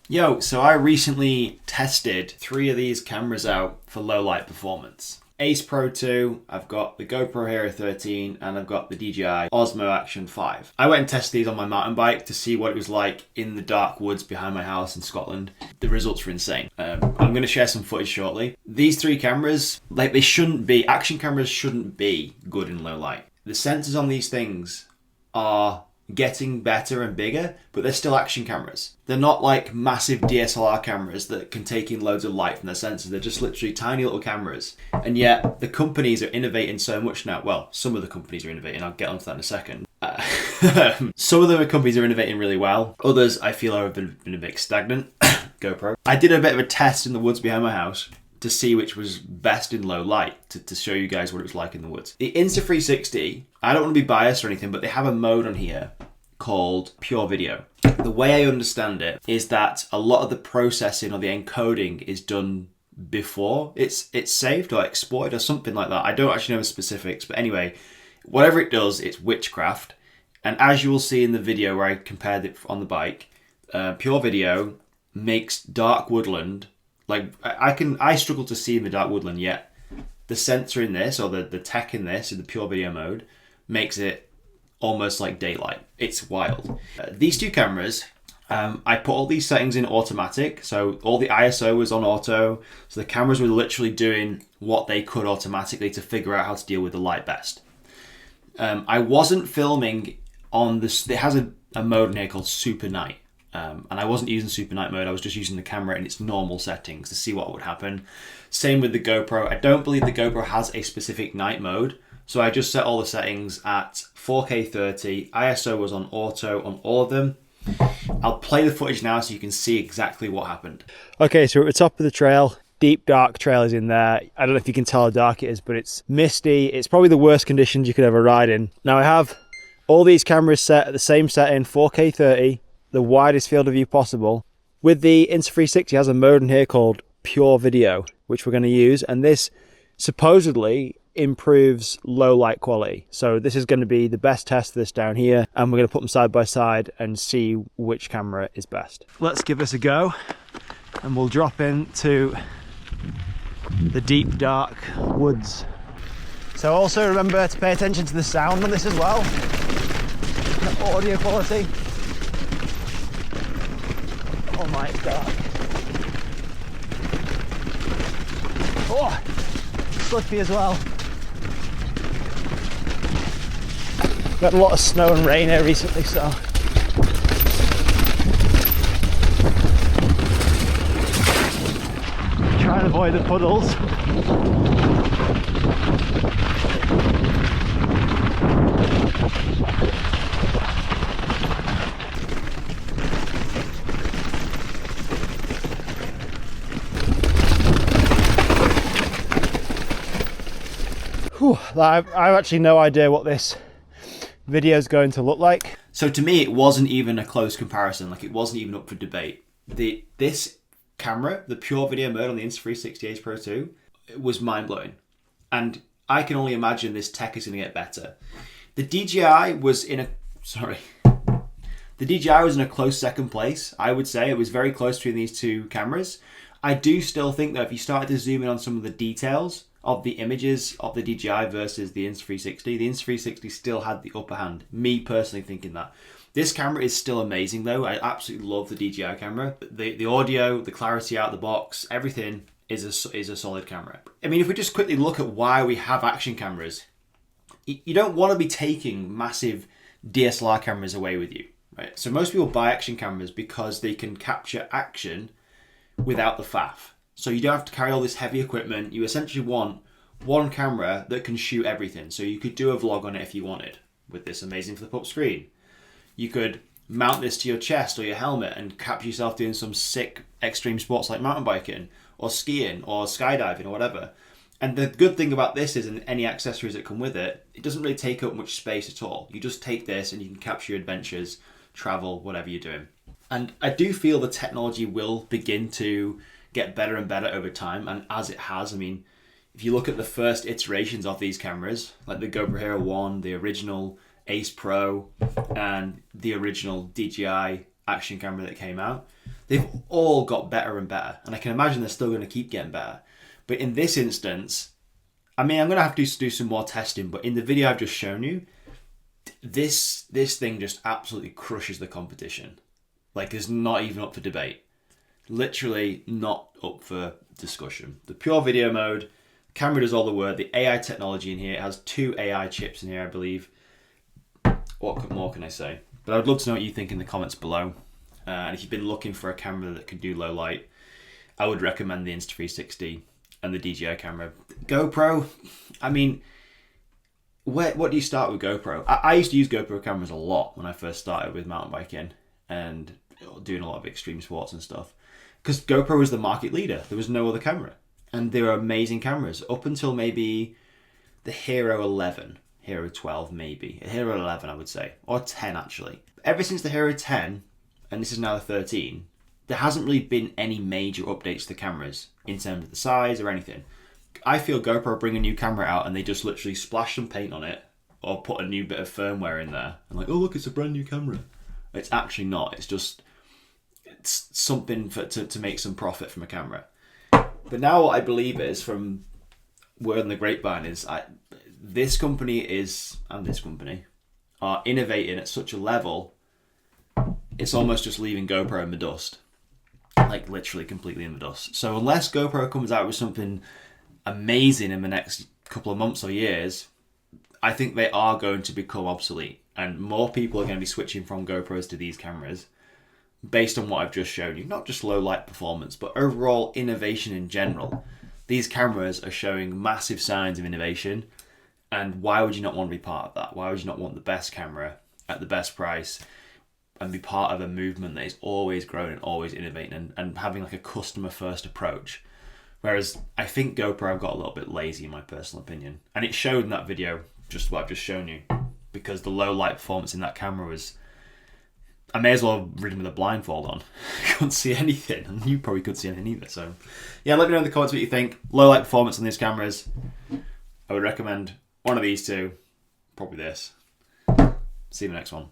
Yo, so I recently tested 3 of these cameras out for low light performance. Ace Pro 2, I've got the GoPro Hero 13, and I've got the DJI Osmo Action 5. I went and tested these on my mountain bike to see what it was like in the dark woods behind my house in Scotland. The results were insane. I'm going to share some footage shortly. These 3 cameras, they shouldn't be, action cameras shouldn't be good in low light. The sensors on these things are getting better and bigger, but they're still action cameras. They're not like massive DSLR cameras that can take in loads of light from their sensors. They're just literally tiny little cameras. And yet the companies are innovating so much now. Well, some of the companies are innovating. I'll get onto that in a second. Some of the companies are innovating really well. Others I feel have been a bit stagnant. GoPro. I did a bit of a test in the woods behind my house to see which was best in low light, to show you guys what it was like in the woods. The Insta360, I don't want to be biased or anything, but they have a mode on here called Pure Video. The way I understand it is that a lot of the processing or the encoding is done before it's saved or exported or something like that. I don't actually know the specifics, but anyway, whatever it does, it's witchcraft. And as you will see in the video where I compared it on the bike, Pure Video makes dark woodland, like I struggle to see in the dark woodland, yet the sensor in this, or the tech in this, in the Pure Video mode, makes it almost like daylight. It's wild. These 2 cameras, I put all these settings in automatic, so all the ISO was on auto, so the cameras were literally doing what they could automatically to figure out how to deal with the light best. I wasn't filming on this, it has a mode in here called Super Night. And I wasn't using Super Night mode, I was just using the camera in its normal settings to see what would happen. Same with the GoPro. I don't believe the GoPro has a specific night mode, so I just set all the settings at 4K 30. ISO was on auto on all of them. I'll play the footage now so you can see exactly what happened. Okay, so we're at the top of the trail. Deep dark trail is in there. I don't know if you can tell how dark it is, but it's misty. It's probably the worst conditions you could ever ride in. Now I have all these cameras set at the same setting, 4K 30. The widest field of view possible. With the Insta360 has a mode in here called Pure Video, which we're going to use, and this supposedly improves low light quality. So this is going to be the best test of this down here, and we're going to put them side by side and see which camera is best. Let's give this a go, and we'll drop into the deep dark woods. So also remember to pay attention to the sound on this as well, the audio quality. Oh my god. Oh, slippy as well. Got a lot of snow and rain here recently, so try and avoid the puddles. I have actually no idea what this video is going to look like. So to me, it wasn't even a close comparison. Like, it wasn't even up for debate. This camera, the Pure Video mode on the Insta360 Ace Pro 2, it was mind-blowing. And I can only imagine this tech is going to get better. The DJI was in a close second place, I would say. It was very close between these 2 cameras. I do still think that if you started to zoom in on some of the details of the images of the DJI versus the Insta360, the Insta360 still had the upper hand. Me personally thinking that. This camera is still amazing though. I absolutely love the DJI camera. The audio, the clarity out of the box, everything is a solid camera. I mean, if we just quickly look at why we have action cameras, you don't want to be taking massive DSLR cameras away with you, right? So most people buy action cameras because they can capture action without the faff. So you don't have to carry all this heavy equipment. You essentially want one camera that can shoot everything. So you could do a vlog on it if you wanted with this amazing flip-up screen. You could mount this to your chest or your helmet and capture yourself doing some sick extreme sports like mountain biking or skiing or skydiving or whatever. And the good thing about this is, and any accessories that come with it, it doesn't really take up much space at all. You just take this and you can capture your adventures, travel, whatever you're doing. And I do feel the technology will begin to get better and better over time, and as it has. I mean, if you look at the first iterations of these cameras, like the GoPro Hero 1, the original Ace Pro, and the original DJI action camera that came out, They've all got better and better, and I can imagine they're still going to keep getting better. But in this instance, I mean, I'm going to have to do some more testing, but in the video I've just shown you, this thing just absolutely crushes the competition. Like, it's not even up for debate. Literally not up for discussion. The pure video mode, camera does all the work. The AI technology in here, it has 2 AI chips in here, I believe. What more can I say? But I would love to know what you think in the comments below. And if you've been looking for a camera that can do low light, I would recommend the Insta360 and the DJI camera. GoPro, I mean, what do you start with GoPro? I used to use GoPro cameras a lot when I first started with mountain biking and doing a lot of extreme sports and stuff. Because GoPro was the market leader. There was no other camera. And they were amazing cameras up until maybe the Hero 11, Hero 12 maybe. Hero 11 I would say, or 10 actually. Ever since the Hero 10, and this is now the 13, there hasn't really been any major updates to the cameras in terms of the size or anything. I feel GoPro bring a new camera out and they just literally splash some paint on it or put a new bit of firmware in there. And like, oh look, it's a brand new camera. It's actually not. It's something to make some profit from a camera. But now what I believe is, from word on the grapevine, is this company and this company are innovating at such a level, it's almost just leaving GoPro in the dust. Like literally completely in the dust. So unless GoPro comes out with something amazing in the next couple of months or years, I think they are going to become obsolete. And more people are going to be switching from GoPros to these cameras based on what I've just shown you. Not just low light performance, but overall innovation in general. These cameras are showing massive signs of innovation. And why would you not want to be part of that? Why would you not want the best camera at the best price and be part of a movement that is always growing and always innovating and having like a customer first approach? Whereas I think GoPro got a little bit lazy in my personal opinion. And it showed in that video, just what I've just shown you, because the low light performance in that camera was, I may as well have ridden with a blindfold on. I couldn't see anything, and you probably couldn't see anything either. So yeah, let me know in the comments what you think. Low light performance on these cameras. I would recommend one of these two, probably this. See you in the next one.